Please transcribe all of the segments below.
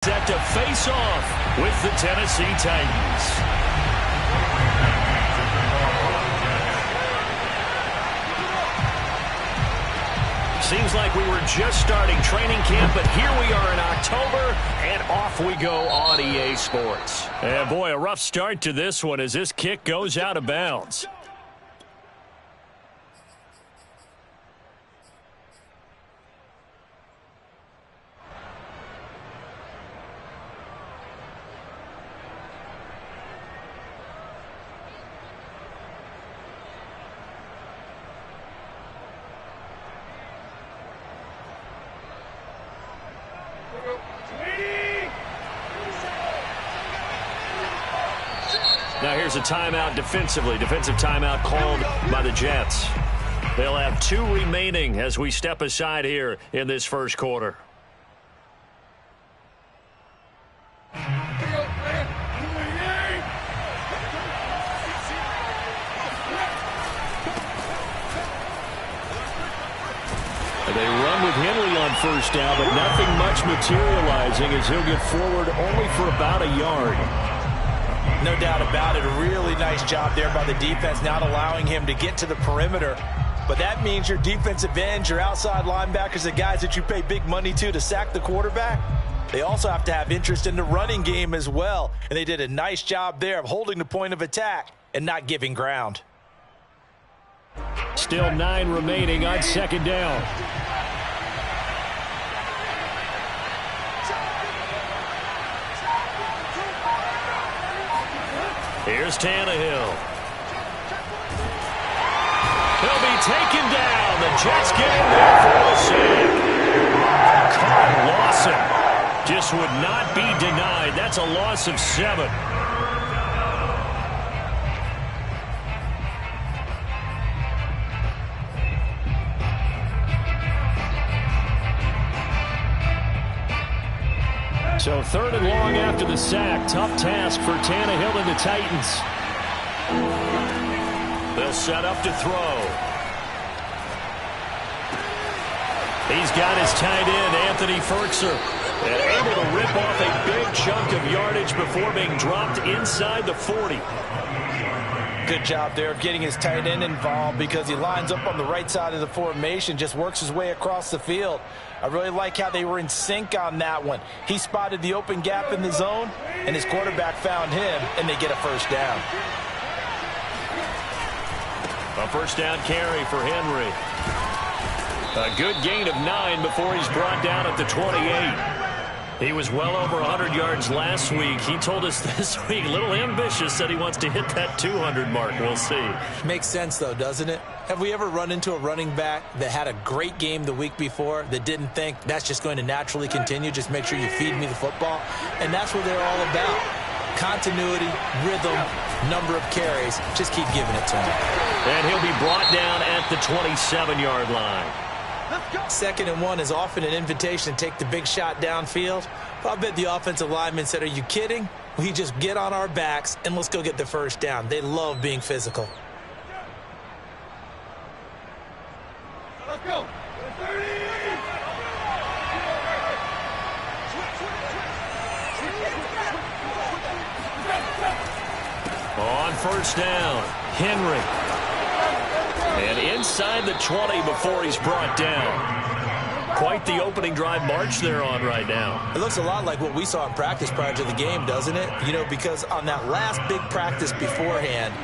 Set to face off with the Tennessee Titans. Seems like we were just starting training camp, but here we are in October, and off we go on EA Sports. And boy, a rough start to this one as this kick goes out of bounds. Now here's a timeout defensively. Defensive timeout called by the Jets. They'll have 2 remaining as we step aside here in this first quarter. They run with Henry on first down, but nothing much materializing as he'll get forward only for about a yard. No doubt about it. A really nice job there by the defense, not allowing him to get to the perimeter. But that means your defensive ends, your outside linebackers, the guys that you pay big money to sack the quarterback, they also have to have interest in the running game as well. And they did a nice job there of holding the point of attack and not giving ground. Still 9 remaining on second down. Here's Tannehill. He'll be taken down. The Jets get him there for the sack. Carl Lawson just would not be denied. That's a loss of 7. So 3rd and long after the sack. Tough task for Tannehill and the Titans. They'll set up to throw. He's got his tight end, Anthony Firkser, and able to rip off a big chunk of yardage before being dropped inside the 40. Good job there of getting his tight end involved because he lines up on the right side of the formation, just works his way across the field. I really like how they were in sync on that one. He spotted the open gap in the zone, and his quarterback found him, and they get a first down. A first down carry for Henry. A good gain of 9 before he's brought down at the 28. He was well over 100 yards last week. He told us this week, a little ambitious, said he wants to hit that 200 mark. We'll see. Makes sense, though, doesn't it? Have we ever run into a running back that had a great game the week before that didn't think that's just going to naturally continue? Just make sure you feed me the football. And that's what they're all about. Continuity, rhythm, number of carries. Just keep giving it to him. And he'll be brought down at the 27-yard line. 2nd and 1 is often an invitation to take the big shot downfield. But I bet the offensive lineman said, are you kidding? We just get on our backs and let's go get the first down. They love being physical. Let's go. 30. On first down, Henry. And inside the 20 before he's brought down. Quite the opening drive march they're on right now. It looks a lot like what we saw in practice prior to the game, doesn't it? You know, because on that last big practice beforehand,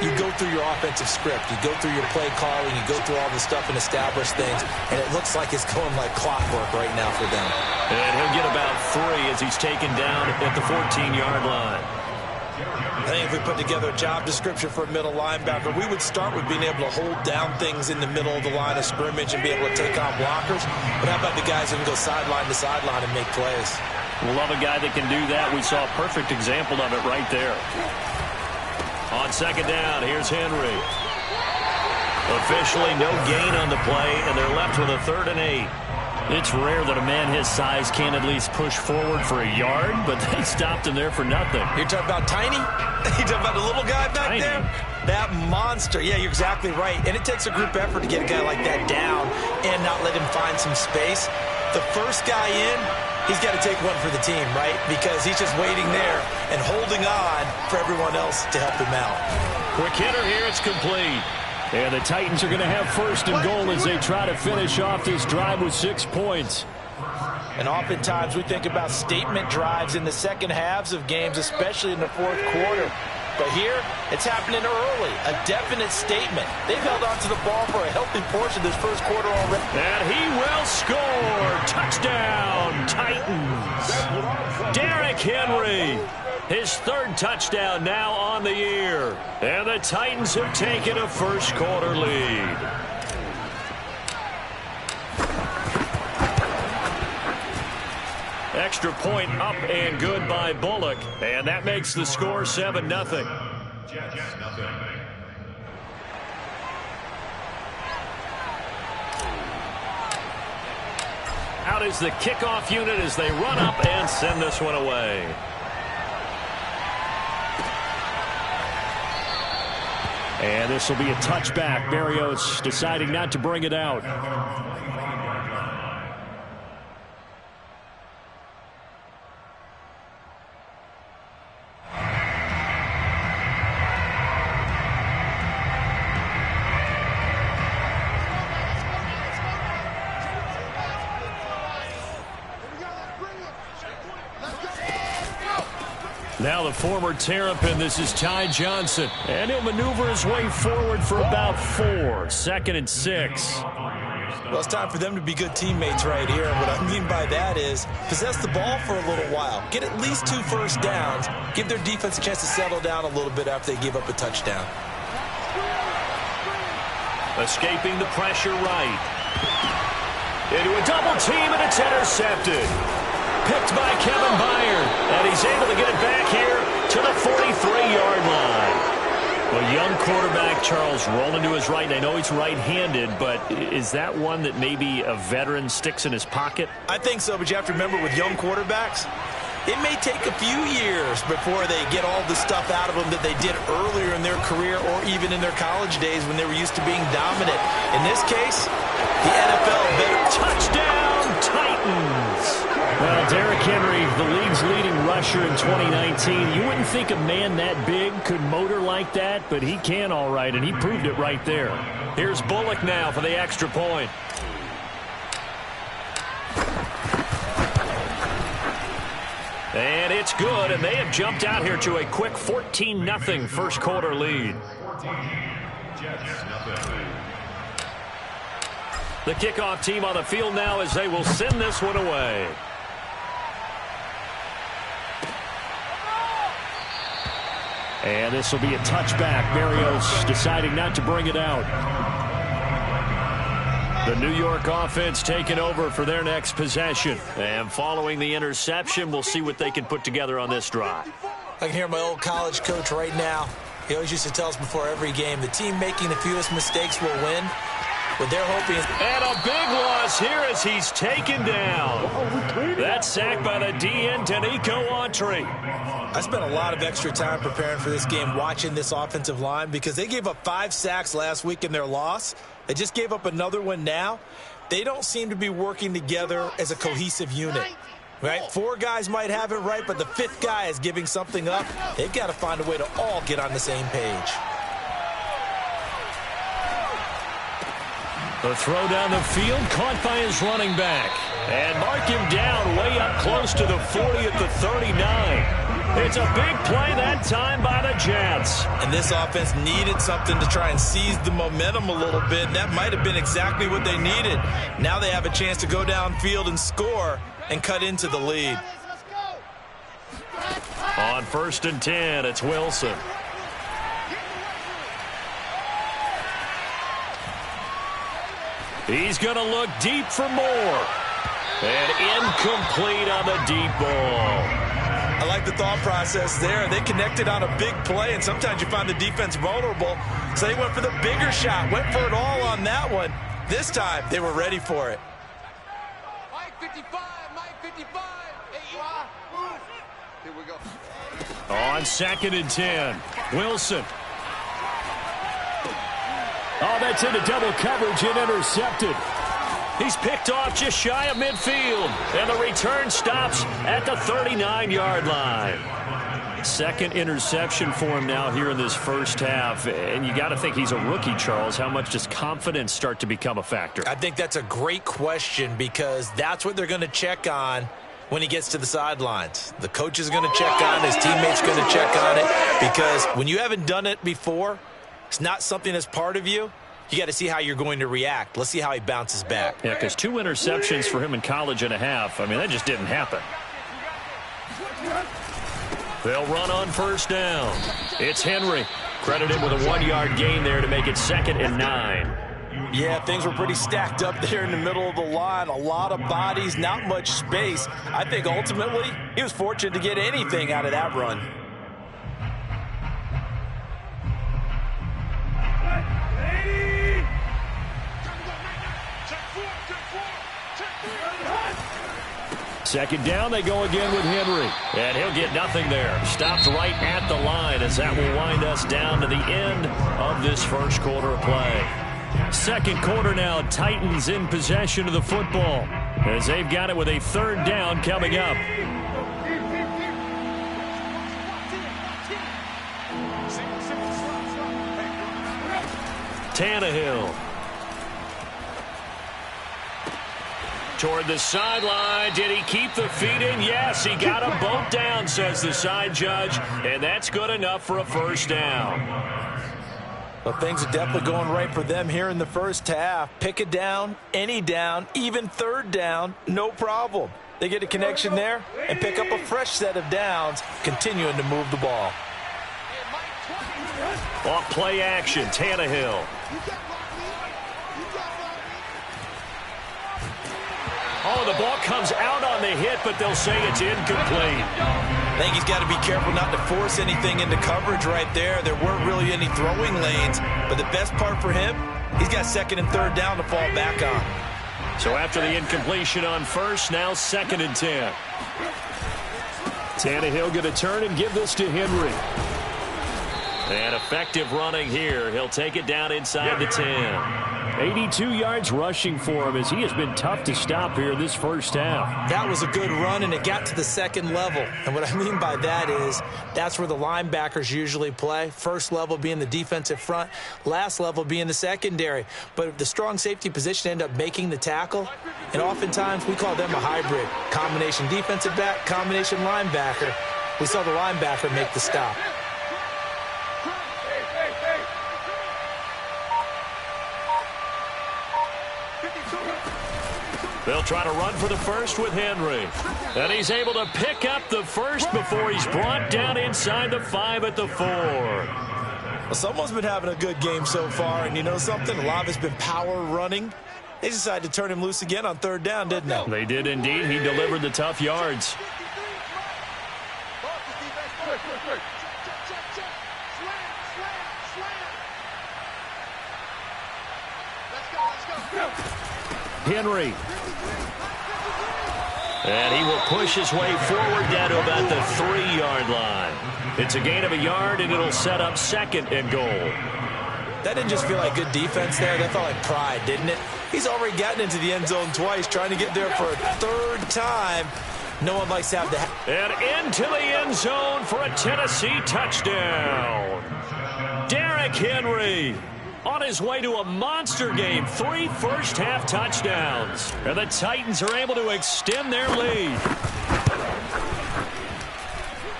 you go through your offensive script. You go through your play calling. You go through all the stuff and establish things. And it looks like it's going like clockwork right now for them. And he'll get about 3 as he's taken down at the 14-yard line. I think if we put together a job description for a middle linebacker, we would start with being able to hold down things in the middle of the line of scrimmage and be able to take on blockers. But how about the guys who can go sideline to sideline and make plays? We'll love a guy that can do that. We saw a perfect example of it right there. On second down, here's Henry. Officially no gain on the play, and they're left with a 3rd and 8. It's rare that a man his size can't at least push forward for a yard, but they stopped him there for nothing. You're talking about Tiny? You're talking about the little guy back there? That monster. Yeah, you're exactly right. And it takes a group effort to get a guy like that down and not let him find some space. The first guy in, he's got to take one for the team, right? Because he's just waiting there and holding on for everyone else to help him out. Quick hitter here, it's complete. And the Titans are going to have first and goal as they try to finish off this drive with 6 points. And oftentimes we think about statement drives in the second halves of games, especially in the fourth quarter. But here, it's happening early, a definite statement. They've held on to the ball for a healthy portion of this first quarter already. And he will score. Touchdown, Titans. Derrick Henry, his third touchdown now on the year. And the Titans have taken a first quarter lead. Extra point up and good by Bullock. And that makes the score 7-0. Out is the kickoff unit as they run up and send this one away. And this will be a touchback. Berrios deciding not to bring it out. Now the former Terrapin, this is Ty Johnson. And he'll maneuver his way forward for about 4. 2nd and 6. Well, it's time for them to be good teammates right here. And what I mean by that is possess the ball for a little while. Get at least 2 first downs. Give their defense a chance to settle down a little bit after they give up a touchdown. Escaping the pressure right. Into a double team, and it's intercepted. Picked by Kevin Byard, and he's able to get it back here to the 43-yard line. A young quarterback, Charles, rolling to his right. I know he's right-handed, but is that one that maybe a veteran sticks in his pocket? I think so, but you have to remember with young quarterbacks, it may take a few years before they get all the stuff out of them that they did earlier in their career or even in their college days when they were used to being dominant. In this case, the NFL better. Touchdown, Titans! Well, Derrick Henry, the league's leading rusher in 2019. You wouldn't think a man that big could motor like that, but he can all right, and he proved it right there. Here's Bullock now for the extra point. And it's good, and they have jumped out here to a quick 14-0 first quarter lead. The kickoff team on the field now as they will send this one away. And this will be a touchback. Berrios deciding not to bring it out. The New York offense taking over for their next possession. And following the interception, we'll see what they can put together on this drive. I can hear my old college coach right now. He always used to tell us before every game, the team making the fewest mistakes will win. What they're hoping is... And a big loss here as he's taken down. That's sacked by the DN, Danico Autry. I spent a lot of extra time preparing for this game, watching this offensive line, because they gave up 5 sacks last week in their loss. They just gave up another one now. They don't seem to be working together as a cohesive unit. Right? 4 guys might have it right, but the 5th guy is giving something up. They've got to find a way to all get on the same page. The throw down the field, caught by his running back. And mark him down way up close to the 40 at the 39. It's a big play that time by the Jets. And this offense needed something to try and seize the momentum a little bit. That might have been exactly what they needed. Now they have a chance to go downfield and score and cut into the lead. On 1st and 10, it's Wilson. He's going to look deep for more. And incomplete on the deep ball. I like the thought process there. They connected on a big play, and sometimes you find the defense vulnerable. So they went for the bigger shot, went for it all on that one. This time, they were ready for it. Mike 55, Mike 55. Here we go. On 2nd and 10, Wilson. Oh, that's into double coverage and intercepted. He's picked off just shy of midfield, and the return stops at the 39-yard line. Second interception for him now here in this first half, and you got to think he's a rookie, Charles. How much does confidence start to become a factor? I think that's a great question because that's what they're going to check on when he gets to the sidelines. The coach is going to check on it. His teammates going to check on it because when you haven't done it before, it's not something that's part of you. You got to see how you're going to react. Let's see how he bounces back. Yeah, because 2 interceptions for him in college and a half. I mean, that just didn't happen. They'll run on first down. It's Henry. Credited with a 1-yard gain there to make it 2nd and 9. Yeah, things were pretty stacked up there in the middle of the line. A lot of bodies, not much space. I think ultimately he was fortunate to get anything out of that run. Second down, they go again with Henry. And he'll get nothing there. Stopped right at the line as that will wind us down to the end of this first quarter of play. Second quarter now, Titans in possession of the football as they've got it with a 3rd down coming up. Tannehill. Toward the sideline. Did he keep the feet in? Yes, he got them both down, says the side judge, and that's good enough for a first down. Well, things are definitely going right for them here in the first half. Pick it down, any down, even 3rd down, no problem. They get a connection there and pick up a fresh set of downs, continuing to move the ball. Off play action, Tannehill. Oh, the ball comes out on the hit, but they'll say it's incomplete. I think he's got to be careful not to force anything into coverage right there. There weren't really any throwing lanes, but the best part for him, he's got 2nd and 3rd down to fall back on. So after the incompletion on first, now 2nd and 10. Tannehill going to turn and give this to Henry. And effective running here. He'll take it down inside the 10. 82 yards rushing for him as he has been tough to stop here this first half. That was a good run, and it got to the 2nd level. And what I mean by that is that's where the linebackers usually play. First level being the defensive front, last level being the secondary. But the strong safety position ended up making the tackle, and oftentimes we call them a hybrid. Combination defensive back, combination linebacker. We saw the linebacker make the stop. They'll try to run for the first with Henry. And he's able to pick up the first before he's brought down inside the 5 at the 4. Well, someone's been having a good game so far, and you know something? A lot of it's been power running. They decided to turn him loose again on 3rd down, didn't they? They did indeed. He delivered the tough yards. Henry. And he will push his way forward down to about the 3-yard line. It's a gain of a yard, and it'll set up 2nd and goal. That didn't just feel like good defense there. That felt like pride, didn't it? He's already gotten into the end zone twice, trying to get there for a 3rd time. No one likes to have that. And into the end zone for a Tennessee touchdown. Derrick Henry on his way to a monster game. 3 first-half touchdowns. And the Titans are able to extend their lead.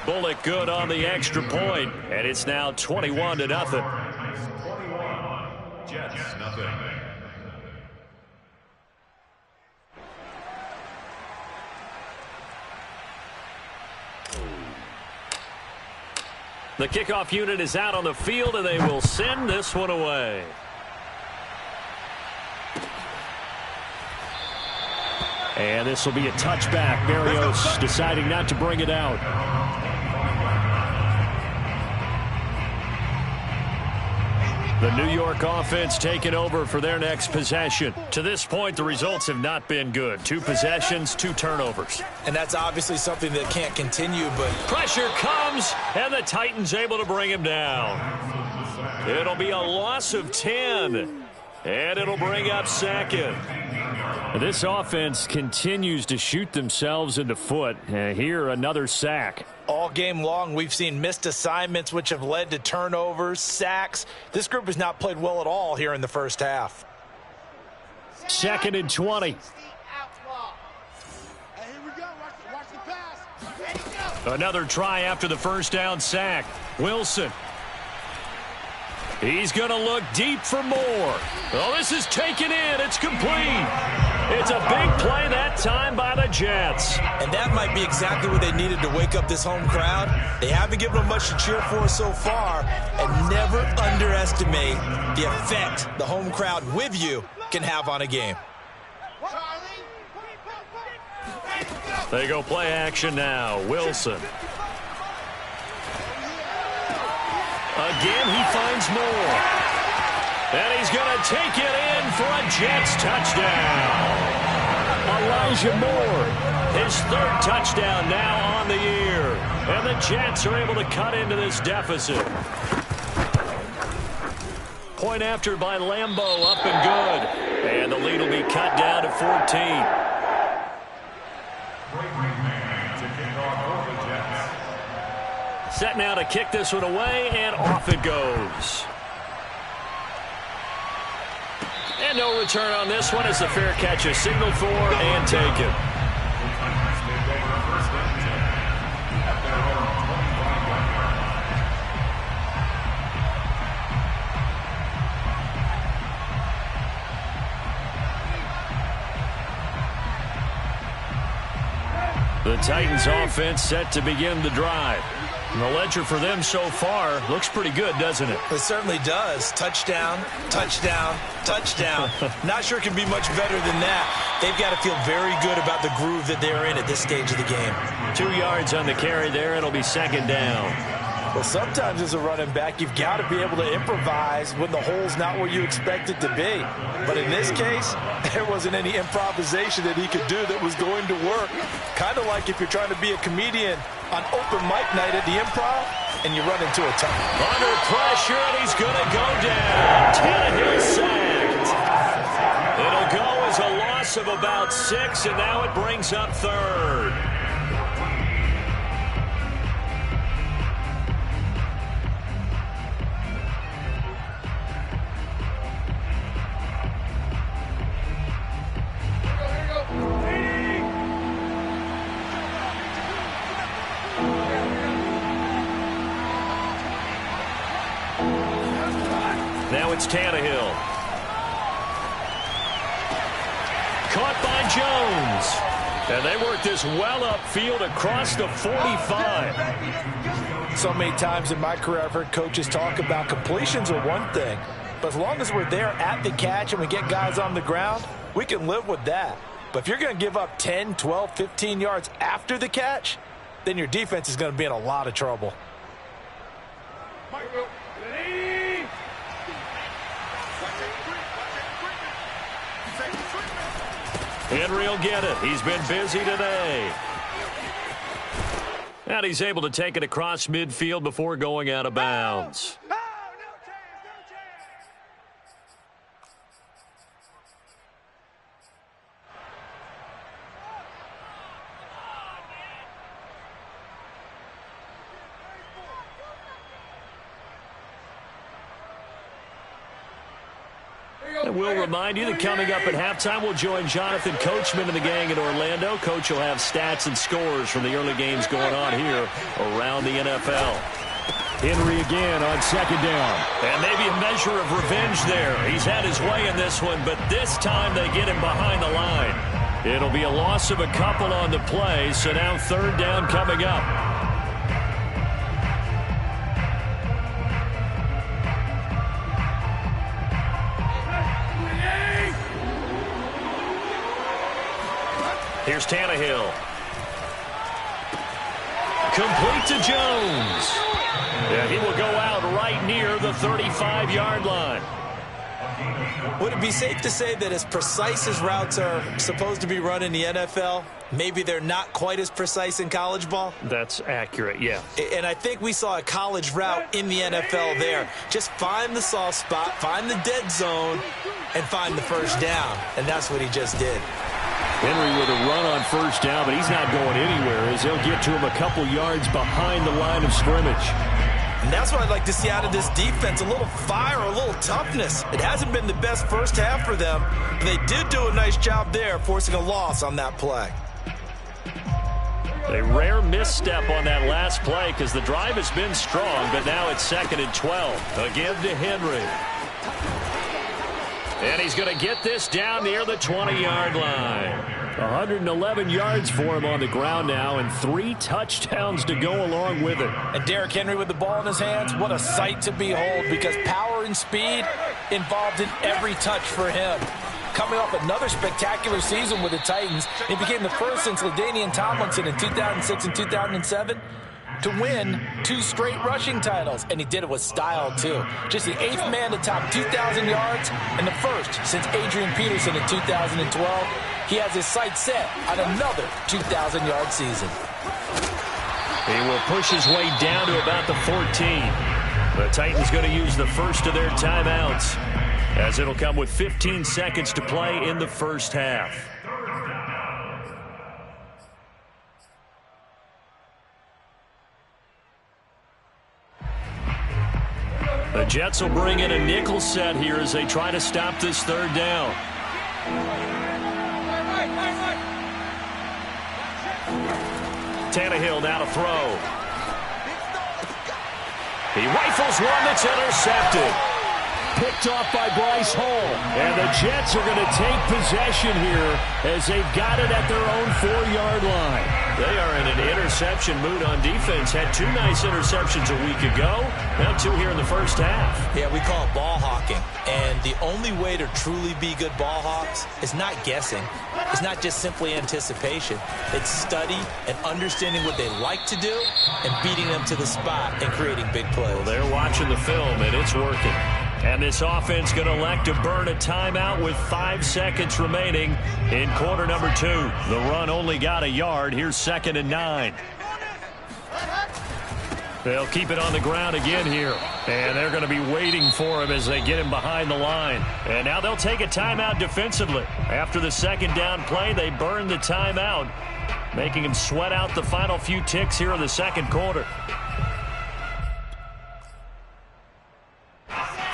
Bullock good on the extra point, and it's now 21-0. Jets, nothing. The kickoff unit is out on the field, and they will send this one away. And this will be a touchback. Berrios deciding not to bring it out. The New York offense taking over for their next possession. To this point, the results have not been good. 2 possessions, 2 turnovers. And that's obviously something that can't continue, but pressure comes, and the Titans able to bring him down. It'll be a loss of 10, and it'll bring up 2nd. This offense continues to shoot themselves in the foot. Here, another sack. All game long, we've seen missed assignments, which have led to turnovers, sacks. This group has not played well at all here in the first half. 2nd and 20. Another try after the first down sack. Wilson. He's going to look deep for more. Oh, this is taken in. It's complete. It's a big play that time by the Jets. And that might be exactly what they needed to wake up this home crowd. They haven't given them much to cheer for so far. And never underestimate the effect the home crowd with you can have on a game. They go play action now. Wilson. Again, he finds more. And he's going to take it in for a Jets touchdown. Elijah Moore, his 3rd touchdown now on the year. And the Jets are able to cut into this deficit. Point after by Lambeau, up and good. And the lead will be cut down to 14. Set now to kick this one away, and off it goes. And no return on this one as the fair catch is signaled for and taken. The Titans offense set to begin the drive. And the ledger for them so far looks pretty good, doesn't it? It certainly does. Touchdown, touchdown, touchdown. Not sure it can be much better than that. They've got to feel very good about the groove that they're in at this stage of the game. 2 yards on the carry there. It'll be 2nd down. Well, sometimes as a running back, you've got to be able to improvise when the hole's not where you expect it to be. But in this case, there wasn't any improvisation that he could do that was going to work. Kind of like if you're trying to be a comedian on open mic night at the Improv and you run into a tunnel. Under pressure, and he's going to go down. Tannehill sacked. It'll go as a loss of about 6, and now it brings up 3rd. Now it's Tannehill. Caught by Jones. And they work this well upfield across the 45. So many times in my career I've heard coaches talk about completions are one thing. But as long as we're there at the catch and we get guys on the ground, we can live with that. But if you're going to give up 10, 12, 15 yards after the catch, then your defense is going to be in a lot of trouble. Henry will get it. He's been busy today. And he's able to take it across midfield before going out of bounds. And we'll remind you that coming up at halftime, we'll join Jonathan Coachman and the gang in Orlando. Coach will have stats and scores from the early games going on here around the NFL. Henry again on 2nd down. And maybe a measure of revenge there. He's had his way in this one, but this time they get him behind the line. It'll be a loss of a couple on the play, so now 3rd down coming up. Here's Tannehill. Complete to Jones. And he will go out right near the 35-yard line. Would it be safe to say that as precise as routes are supposed to be run in the NFL, maybe they're not quite as precise in college ball? That's accurate, yeah. And I think we saw a college route in the NFL there. Just find the soft spot, find the dead zone, and find the first down. And that's what he just did. Henry with a run on first down, but he's not going anywhere as they'll get to him a couple yards behind the line of scrimmage. And that's what I'd like to see out of this defense, a little fire, a little toughness. It hasn't been the best first half for them, but they did do a nice job there, forcing a loss on that play. A rare misstep on that last play because the drive has been strong, but now it's 2nd and 12. Again to Henry. And he's going to get this down near the 20-yard line. 111 yards for him on the ground now, and 3 touchdowns to go along with it. And Derrick Henry with the ball in his hands, what a sight to behold, because power and speed involved in every touch for him. Coming off another spectacular season with the Titans, he became the first since LaDainian Tomlinson in 2006 and 2007 to win 2 straight rushing titles, and he did it with style too. Just the 8th man to top 2,000 yards and the first since Adrian Peterson in 2012. He has his sights set on another 2,000-yard season. He will push his way down to about the 14. The Titans going to use the first of their timeouts, as it'll come with 15 seconds to play in the first half. The Jets will bring in a nickel set here as they try to stop this 3rd down. Tannehill now to throw. He rifles one that's intercepted. Picked off by Bryce Hall. And the Jets are going to take possession here as they've got it at their own 4-yard line. They are in an interception mood on defense. Had 2 nice interceptions a week ago. Now 2 here in the first half. Yeah, we call it ball hawking. And the only way to truly be good ball hawks is not guessing. It's not just simply anticipation. It's study and understanding what they like to do and beating them to the spot and creating big plays. Well, they're watching the film, and it's working. And this offense going to elect to burn a timeout with 5 seconds remaining in quarter number 2. The run only got a yard. Here's 2nd and 9. They'll keep it on the ground again here. And they're going to be waiting for him as they get him behind the line. And now they'll take a timeout defensively. After the 2nd down play, they burn the timeout, making him sweat out the final few ticks here in the 2nd quarter.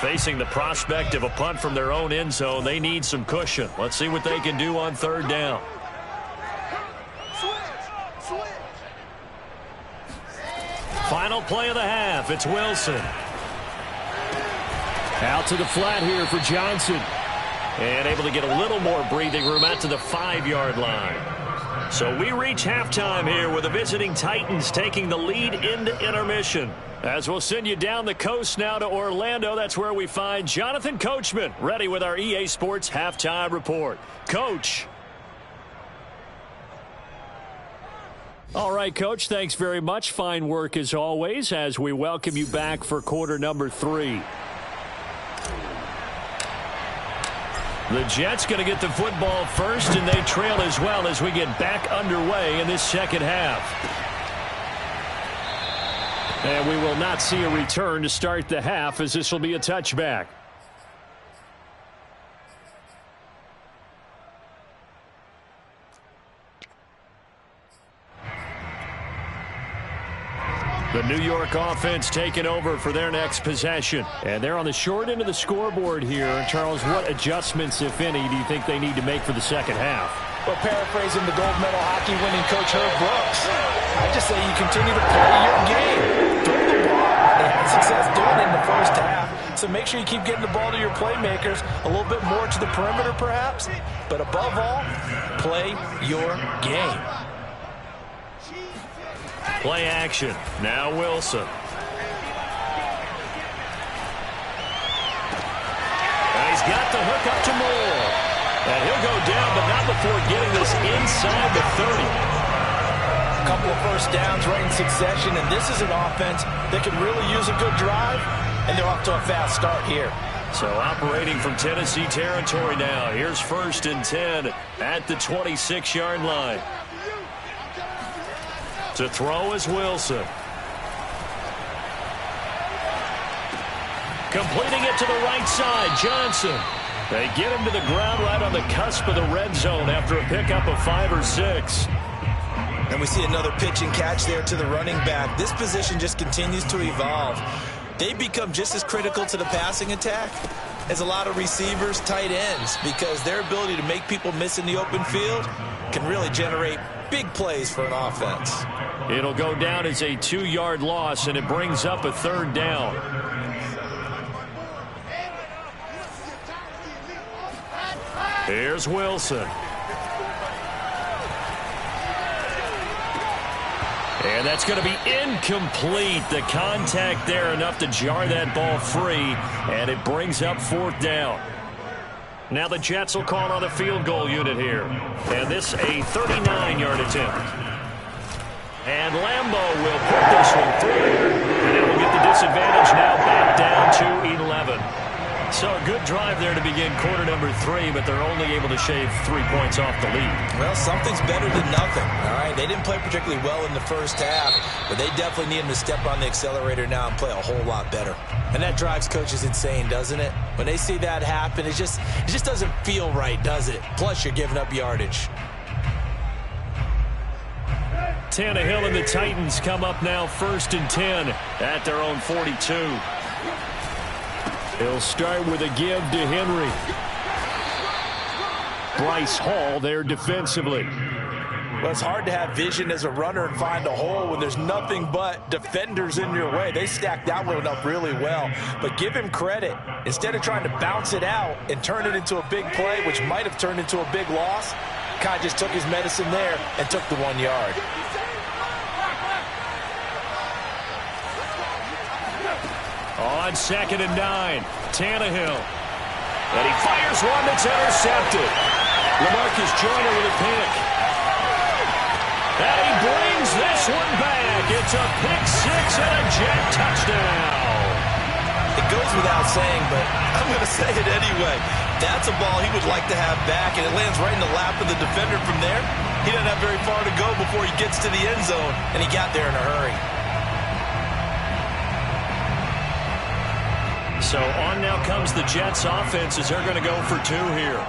Facing the prospect of a punt from their own end zone, they need some cushion. Let's see what they can do on 3rd down. Final play of the half. It's Wilson. Out to the flat here for Johnson. And able to get a little more breathing room out to the 5-yard line. So we reach halftime here with the visiting Titans taking the lead into intermission. As we'll send you down the coast now to Orlando, that's where we find Jonathan Coachman, ready with our EA Sports Halftime Report. Coach. All right, Coach, thanks very much. Fine work as always as we welcome you back for quarter number 3. The Jets going to get the football first, and they trail as well as we get back underway in this 2nd half. And we will not see a return to start the half, as this will be a touchback. The New York offense taking over for their next possession. And they're on the short end of the scoreboard here. Charles, what adjustments, if any, do you think they need to make for the 2nd half? Well, paraphrasing the gold medal hockey winning coach Herb Brooks, I just say you continue to play your game. Throw the ball. They had success doing it in the first half. So make sure you keep getting the ball to your playmakers, a little bit more to the perimeter perhaps. But above all, play your game. Play action. Now Wilson. And he's got the hook up to Moore. And he'll go down, but not before getting this inside the 30. A couple of first downs right in succession, and this is an offense that could really use a good drive, and they're off to a fast start here. So operating from Tennessee territory now. Here's 1st and 10 at the 26-yard line. To throw is Wilson. Completing it to the right side, Johnson. They get him to the ground right on the cusp of the red zone after a pickup of 5 or 6. And we see another pitch and catch there to the running back. This position just continues to evolve. They become just as critical to the passing attack as a lot of receivers, tight ends, because their ability to make people miss in the open field can really generate big plays for an offense. It'll go down as a 2-yard loss, and it brings up a 3rd down. Here's Wilson. And that's going to be incomplete. The contact there enough to jar that ball free, and it brings up 4th down. Now the Jets will call on a field goal unit here. And this a 39-yard attempt. And Lambeau will put this one through. And it will get the disadvantage now back down to 11. So a good drive there to begin quarter number 3, but they're only able to shave 3 points off the lead. Well, something's better than nothing, all right? They didn't play particularly well in the first half, but they definitely need them to step on the accelerator now and play a whole lot better. And that drives coaches insane, doesn't it? When they see that happen, it just doesn't feel right, does it? Plus, you're giving up yardage. Tannehill and the Titans come up now 1st and 10 at their own 42. He'll start with a give to Henry. Bryce Hall there defensively. Well, it's hard to have vision as a runner and find a hole when there's nothing but defenders in your way. They stacked that one up really well. But give him credit. Instead of trying to bounce it out and turn it into a big play, which might have turned into a big loss, Kai just took his medicine there and took the 1 yard. On 2nd and 9, Tannehill. And he fires one that's intercepted. LaMarcus Joyner with a pick. And he brings this one back. It's a pick 6 and a Jet touchdown. It goes without saying, but I'm going to say it anyway. That's a ball he would like to have back, and it lands right in the lap of the defender from there. He doesn't have very far to go before he gets to the end zone, and he got there in a hurry. So on now comes the Jets offense as they're going to go for 2 here.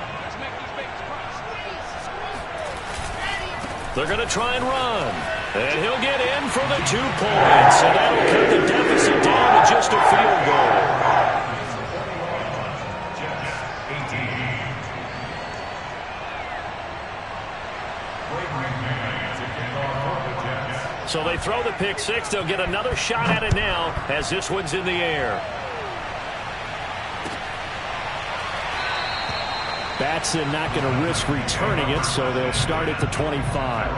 They're going to try and run. And he'll get in for the 2 points. And that'll cut the deficit down to just a field goal. So they throw the pick 6. They'll get another shot at it now as this one's in the air. Batson not going to risk returning it, so they'll start at the 25.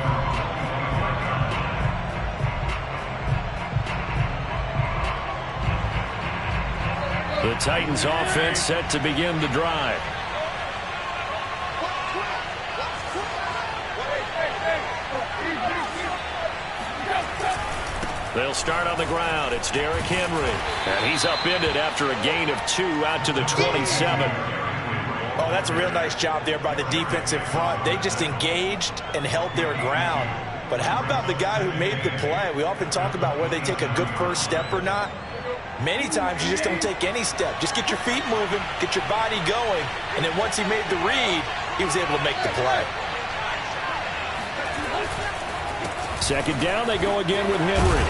The Titans offense set to begin the drive. They'll start on the ground. It's Derrick Henry. And he's upended after a gain of 2 out to the 27. Oh, that's a real nice job there by the defensive front. They just engaged and held their ground. But how about the guy who made the play? We often talk about whether they take a good first step or not. Many times you just don't take any step. Just get your feet moving, get your body going, and then once he made the read, he was able to make the play. 2nd down, they go again with Henry.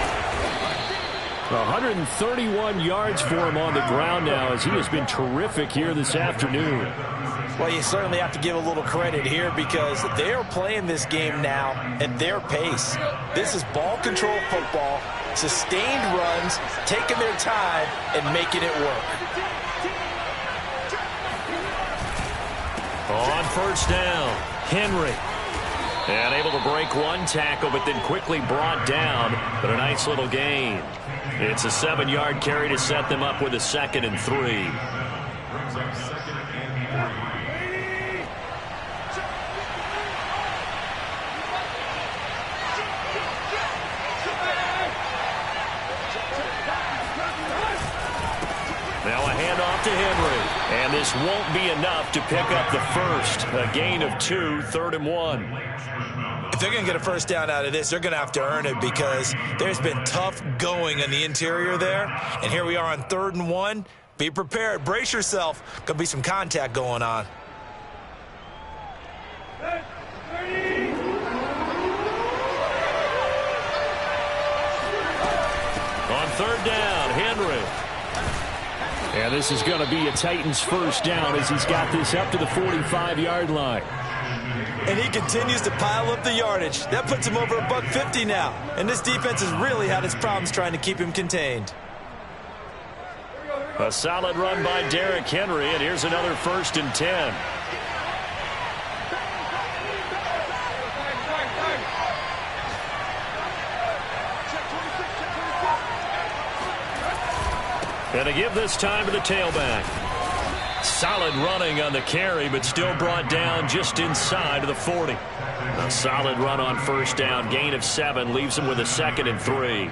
131 yards for him on the ground now as he has been terrific here this afternoon. Well, you certainly have to give a little credit here because they are playing this game now at their pace. This is ball control football, sustained runs, taking their time and making it work. On 1st down, Henry. And able to break 1 tackle, but then quickly brought down. But a nice little gain. It's a 7-yard carry to set them up with a 2nd and 3. Now a handoff to Henry. And this won't be enough to pick up the first. A gain of 2, 3rd and 1. If they're going to get a first down out of this, they're going to have to earn it because there's been tough going in the interior there. And here we are on 3rd and 1. Be prepared. Brace yourself. Could be some contact going on. On third down, Henry. And this is going to be a Titans first down as he's got this up to the 45-yard line. And he continues to pile up the yardage. That puts him over $150 now. And this defense has really had its problems trying to keep him contained. A solid run by Derrick Henry, and here's another 1st and 10. And to give this time to the tailback. Solid running on the carry, but still brought down just inside of the 40. A solid run on first down. Gain of 7 leaves him with a 2nd and 3.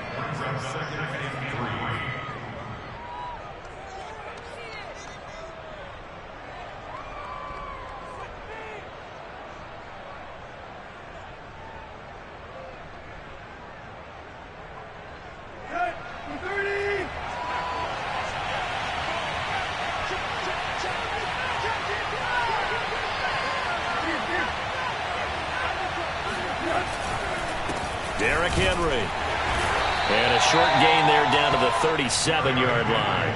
Derrick Henry. And a short gain there down to the 37-yard line.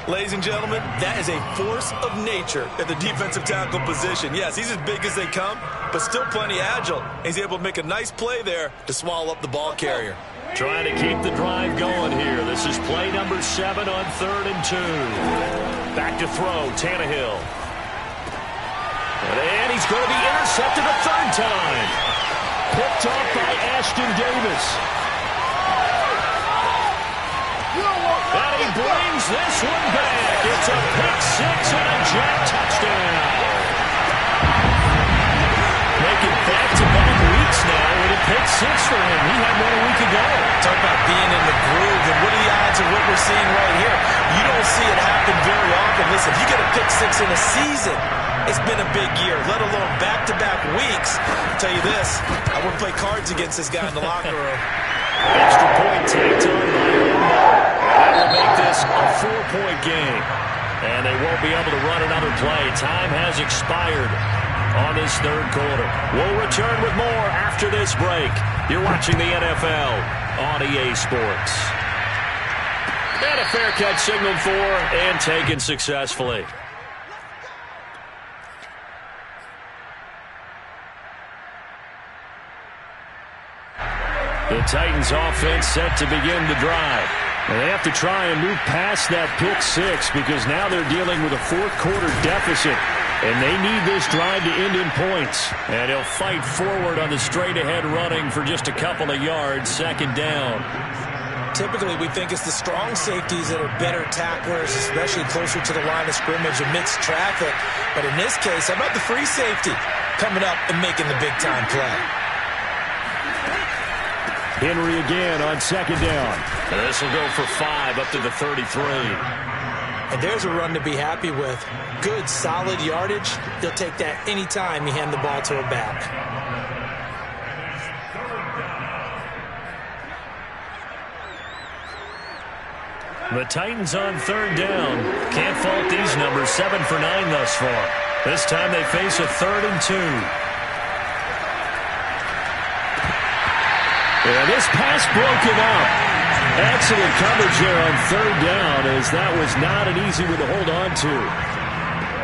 Ladies and gentlemen, that is a force of nature at the defensive tackle position. Yes, he's as big as they come, but still plenty agile. He's able to make a nice play there to swallow up the ball carrier. Trying to keep the drive going here. This is play number 7 on 3rd and 2. Back to throw, Tannehill. And he's going to be intercepted a 3rd time. Picked off by Ashton Davis. And he brings this one back. It's a pick 6 and a jet touchdown. Making back-to-back weeks now with a pick 6 for him. He had one a week ago. Talk about being in the groove, and what are the odds of what we're seeing right here? You don't see it happen very often. Listen, if you get a pick 6 in a season, it's been a big year, let alone back-to-back weeks. I'll tell you this, I wouldn't play cards against this guy in the locker room. Extra point tacked on by Lamar. That will make this a 4-point game. And they won't be able to run another play. Time has expired on this 3rd quarter. We'll return with more after this break. You're watching the NFL on EA Sports. And a fair catch signaled for and taken successfully. The Titans offense set to begin the drive. And they have to try and move past that pick 6 because now they're dealing with a 4th quarter deficit. And they need this drive to end in points. And he'll fight forward on the straight-ahead running for just a couple of yards, 2nd down. Typically, we think it's the strong safeties that are better tacklers, especially closer to the line of scrimmage amidst traffic. But in this case, how about the free safety coming up and making the big-time play? Henry again on 2nd down. And this will go for 5 up to the 33. And there's a run to be happy with. Good, solid yardage. They'll take that any time you hand the ball to a back. The Titans on 3rd down. Can't fault these numbers. 7 for 9 thus far. This time they face a 3rd and 2. Yeah, this pass broken up. Excellent coverage there on 3rd down, as that was not an easy one to hold on to.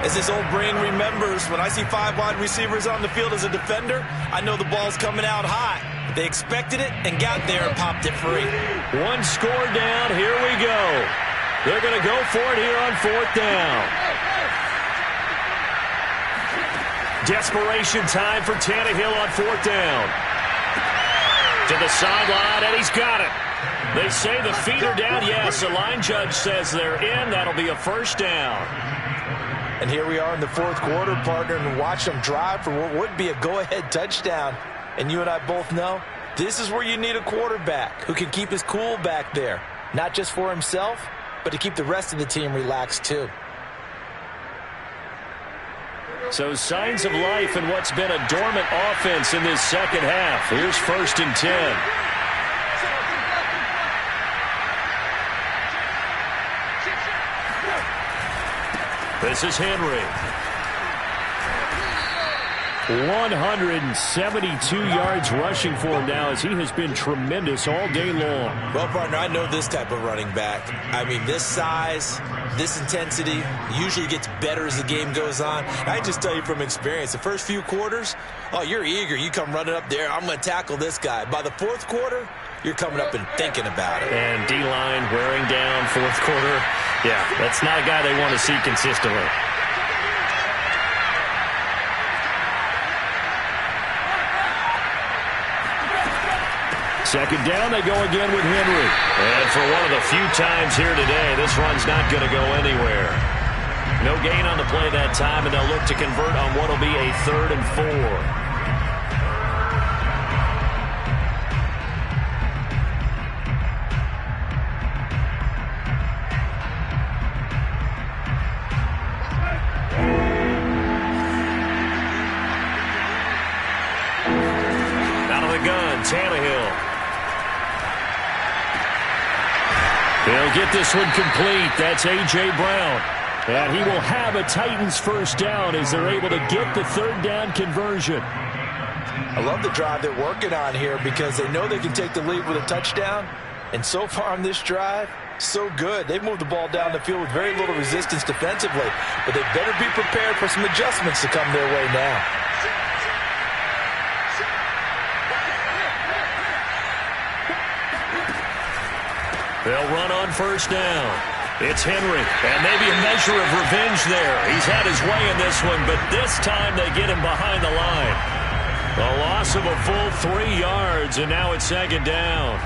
As this old brain remembers, when I see 5 wide receivers on the field as a defender, I know the ball's coming out hot. They expected it and got there and popped it free. 1 score down. Here we go. They're going to go for it here on 4th down. Desperation time for Tannehill on 4th down. To the sideline, and he's got it. They say the feet are down. Yes, the line judge says they're in. That'll be a 1st down. And here we are in the 4th quarter, partner, and watch them drive for what would be a go-ahead touchdown. And you and I both know this is where you need a quarterback who can keep his cool back there. Not just for himself, but to keep the rest of the team relaxed too. So signs of life in what's been a dormant offense in this 2nd half. Here's 1st and 10. This is Henry. 172 yards rushing for him now as he has been tremendous all day long. Well, partner, I know this type of running back. I mean, this size, this intensity usually gets better as the game goes on. I just tell you from experience, the first few quarters, oh, you're eager. You come running up there, I'm going to tackle this guy. By the fourth quarter, you're coming up and thinking about it. And D-line wearing down fourth quarter. Yeah, that's not a guy they want to see consistently. Second down, they go again with Henry. And for one of the few times here today, this run's not going to go anywhere. No gain on the play that time, and they'll look to convert on what will be a 3rd and 4. Out of the gun, Tannehill. He'll get this one complete. That's A.J. Brown. And he will have a Titans first down as they're able to get the 3rd down conversion. I love the drive they're working on here because they know they can take the lead with a touchdown. And so far on this drive, so good. They've moved the ball down the field with very little resistance defensively. But they better be prepared for some adjustments to come their way now. They'll run on first down. It's Henry, and maybe a measure of revenge there. He's had his way in this one, but this time they get him behind the line. A loss of a full 3 yards, and now it's 2nd down.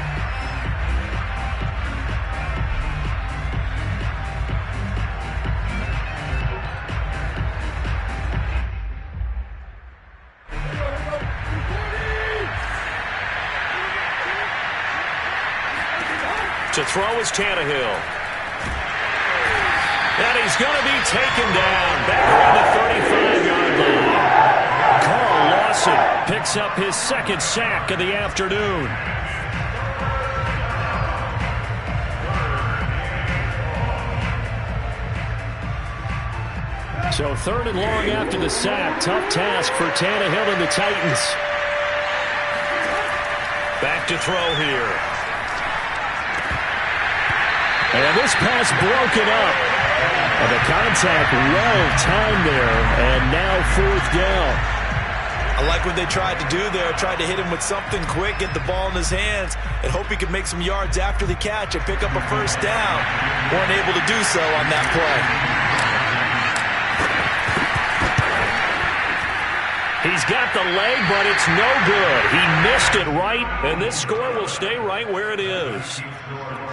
To throw is Tannehill. And he's going to be taken down back around the 35-yard line. Carl Lawson picks up his 2nd sack of the afternoon. So 3rd and long after the sack. Tough task for Tannehill and the Titans. Back to throw here. And this pass broken up. And the contact well-timed there. And now 4th down. I like what they tried to do there. Tried to hit him with something quick, get the ball in his hands, and hope he could make some yards after the catch and pick up a first down. Weren't able to do so on that play. He's got the leg, but it's no good. He missed it right, and this score will stay right where it is.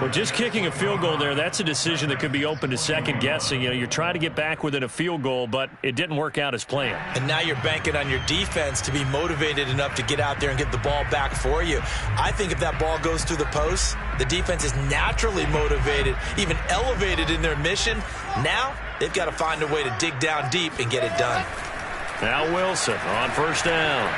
Well, just kicking a field goal there, that's a decision that could be open to second guessing. You know, you're trying to get back within a field goal, but it didn't work out as planned. And now you're banking on your defense to be motivated enough to get out there and get the ball back for you. I think if that ball goes through the post, the defense is naturally motivated, even elevated in their mission. Now they've got to find a way to dig down deep and get it done. Now Wilson on first down.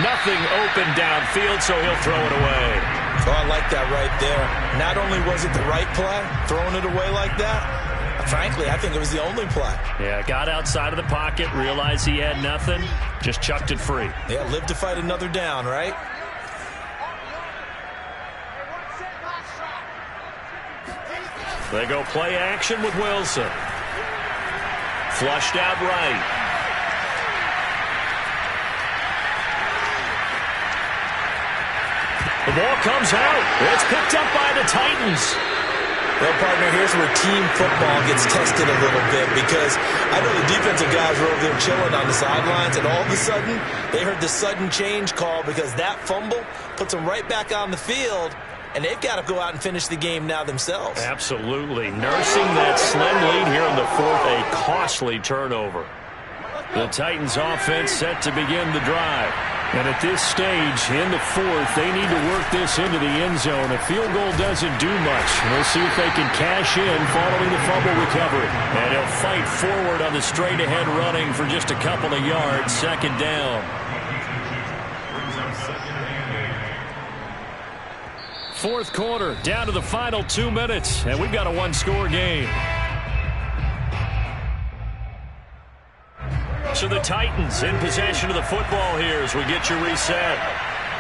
Nothing open downfield, so he'll throw it away. Oh, I like that right there. Not only was it the right play, throwing it away like that, frankly, I think it was the only play. Yeah, got outside of the pocket, realized he had nothing, just chucked it free. Yeah, live to fight another down, right? They go play action with Wilson. Flushed out right. The ball comes out. It's picked up by the Titans. Well, partner, here's where team football gets tested a little bit because I know the defensive guys were over there chilling on the sidelines, and all of a sudden, they heard the sudden change call because that fumble puts them right back on the field, and they've got to go out and finish the game now themselves. Absolutely. Nursing that slim lead here in the 4th, a costly turnover. The Titans offense set to begin the drive. And at this stage, in the 4th, they need to work this into the end zone. A field goal doesn't do much. We'll see if they can cash in following the fumble recovery. And he'll fight forward on the straight-ahead running for just a couple of yards. 2nd down. fourth quarter, down to the final 2 minutes, and we've got a one-score game. So the Titans in possession of the football here as we get you reset.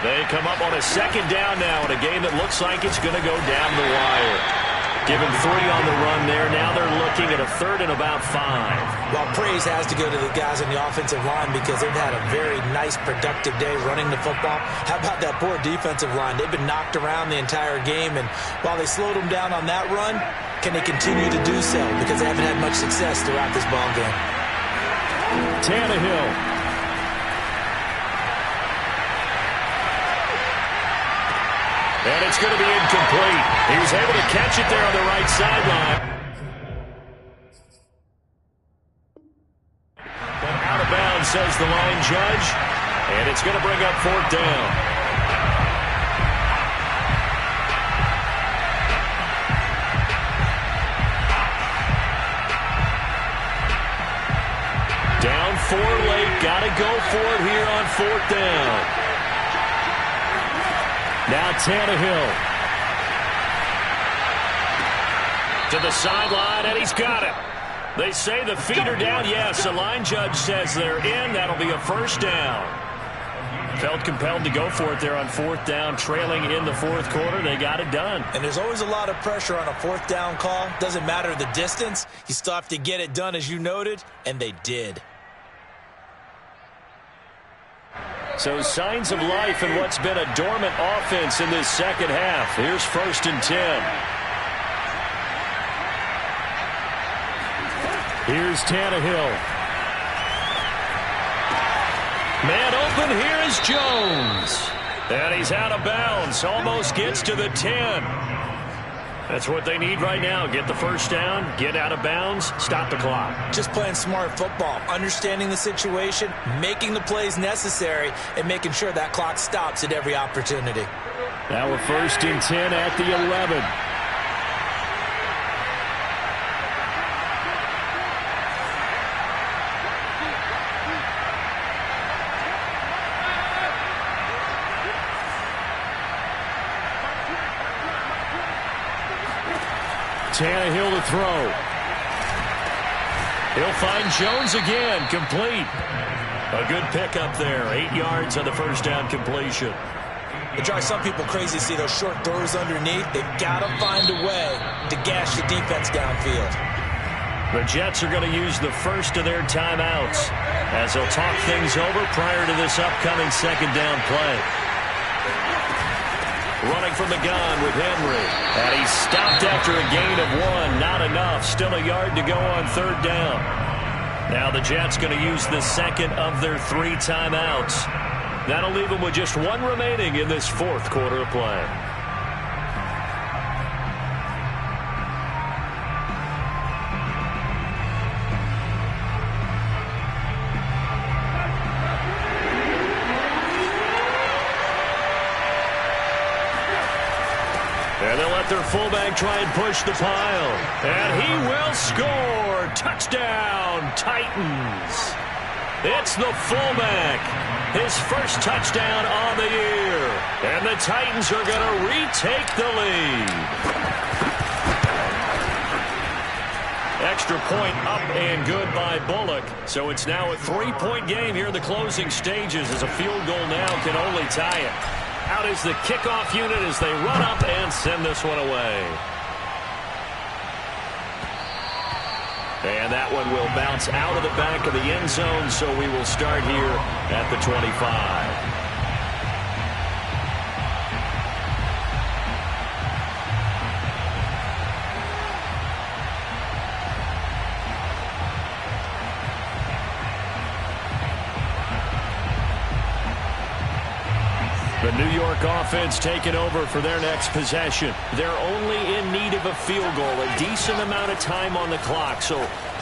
They come up on a second down now in a game that looks like it's going to go down the wire. Given 3 on the run there. Now they're looking at a third and about 5. Well, praise has to go to the guys on the offensive line because they've had a very nice, productive day running the football. How about that poor defensive line? They've been knocked around the entire game, and while they slowed them down on that run, can they continue to do so? Because they haven't had much success throughout this ball game. Tannehill. And it's going to be incomplete. He was able to catch it there on the right sideline. But out of bounds, says the line judge. And it's going to bring up fourth down. Down 4 late. Got to go for it here on fourth down. Now Tannehill to the sideline, and he's got it. They say the feet are down. Yes, the line judge says they're in. That'll be a first down. Felt compelled to go for it there on fourth down, trailing in the fourth quarter. They got it done. And there's always a lot of pressure on a fourth down call. Doesn't matter the distance. You still have to get it done, as you noted, and they did. So signs of life in what's been a dormant offense in this second half. Here's 1st and 10. Here's Tannehill. Man open, here is Jones. And he's out of bounds. Almost gets to the 10. That's what they need right now. Get the first down, get out of bounds, stop the clock. Just playing smart football, understanding the situation, making the plays necessary, and making sure that clock stops at every opportunity. Now we're 1st and 10 at the 11. Tannehill to throw. He'll find Jones again, complete. A good pickup there, 8 yards on the first down completion. It drives some people crazy to see those short throws underneath. They've got to find a way to gash the defense downfield. The Jets are going to use the first of their timeouts as they'll talk things over prior to this upcoming second down play. Running from the gun with Henry. And he's stopped after a gain of 1. Not enough. Still a yard to go on third down. Now the Jets going to use the second of their 3 timeouts. That'll leave them with just 1 remaining in this fourth quarter of play. And they'll let their fullback try and push the pile. And he will score. Touchdown, Titans. It's the fullback. His first touchdown on the year. And the Titans are going to retake the lead. Extra point up and good by Bullock. So it's now a 3-point game here in the closing stages as a field goal now can only tie it. Out is the kickoff unit as they run up and send this one away. And that one will bounce out of the back of the end zone, so we will start here at the 25. The New York offense taking over for their next possession. They're only in need of a field goal, a decent amount of time on the clock. So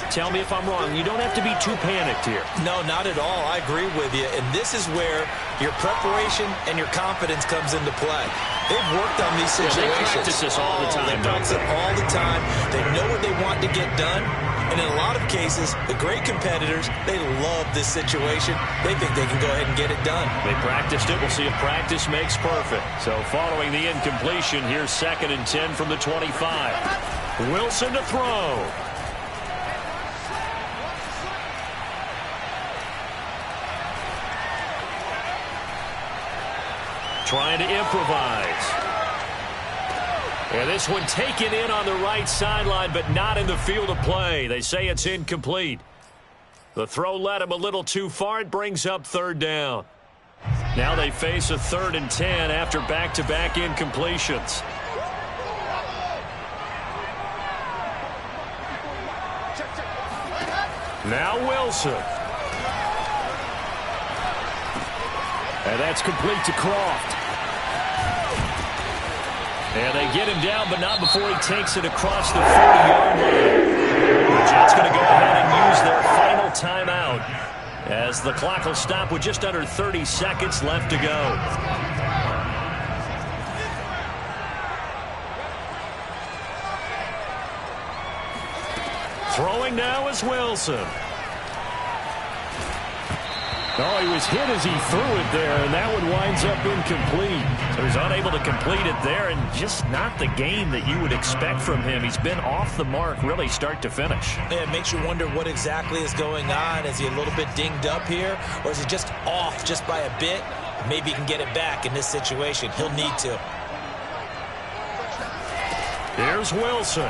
tell me if I'm wrong. You don't have to be too panicked here. No, not at all. I agree with you. And this is where your preparation and your confidence comes into play. They've worked on these situations. They practice this all the time. They practice it all the time. They know what they want to get done. And in a lot of cases, the great competitors, they love this situation. They think they can go ahead and get it done. They practiced it. We'll see if practice makes perfect. So following the incompletion, here's 2nd and 10 from the 25. Wilson to throw. Trying to improvise. And this one taken in on the right sideline, but not in the field of play. They say it's incomplete. The throw led him a little too far. It brings up 3rd down. Now they face a 3rd and 10 after back-to-back incompletions. Now Wilson. And that's complete to Croft. And they get him down, but not before he takes it across the 40-yard line. The Jets going to go ahead and use their final timeout as the clock will stop with just under 30 seconds left to go. Throwing now is Wilson. Oh, he was hit as he threw it there, and that one winds up incomplete. So he's unable to complete it there, and just not the game that you would expect from him. He's been off the mark really start to finish. Yeah, it makes you wonder what exactly is going on. Is he a little bit dinged up here, or is he just off just by a bit? Maybe he can get it back in this situation. He'll need to. Here's Wilson.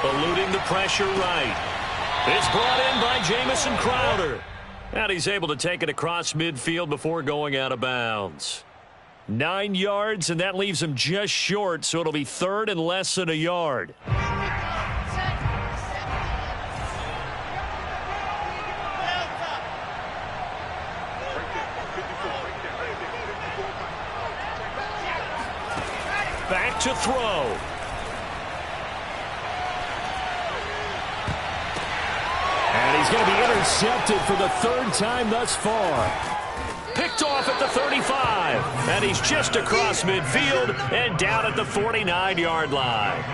Eluding the pressure right. It's brought in by Jamison Crowder. And he's able to take it across midfield before going out of bounds. 9 yards, and that leaves him just short, so it'll be 3rd and less than a yard. Back to throw. And he's going to be intercepted for the 3rd time thus far. Picked off at the 35. And he's just across midfield and down at the 49-yard line.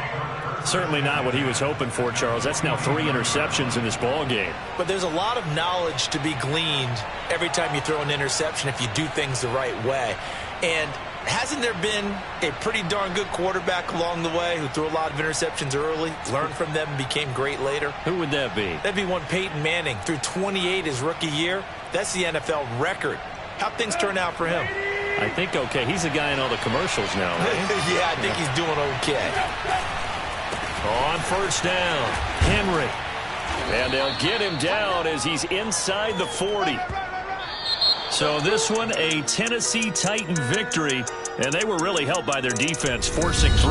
Certainly not what he was hoping for, Charles. That's now 3 interceptions in this ball game. But there's a lot of knowledge to be gleaned every time you throw an interception if you do things the right way. And hasn't there been a pretty darn good quarterback along the way who threw a lot of interceptions early, learned from them, and became great later? Who would that be? That'd be one Peyton Manning. Threw 28 his rookie year. That's the NFL record. How'd things turn out for him? I think okay. He's the guy in all the commercials now, right? Yeah, I think he's doing okay. On 1st down, Henry. And they'll get him down as he's inside the 40. So this one, a Tennessee Titan victory, and they were really helped by their defense, forcing 3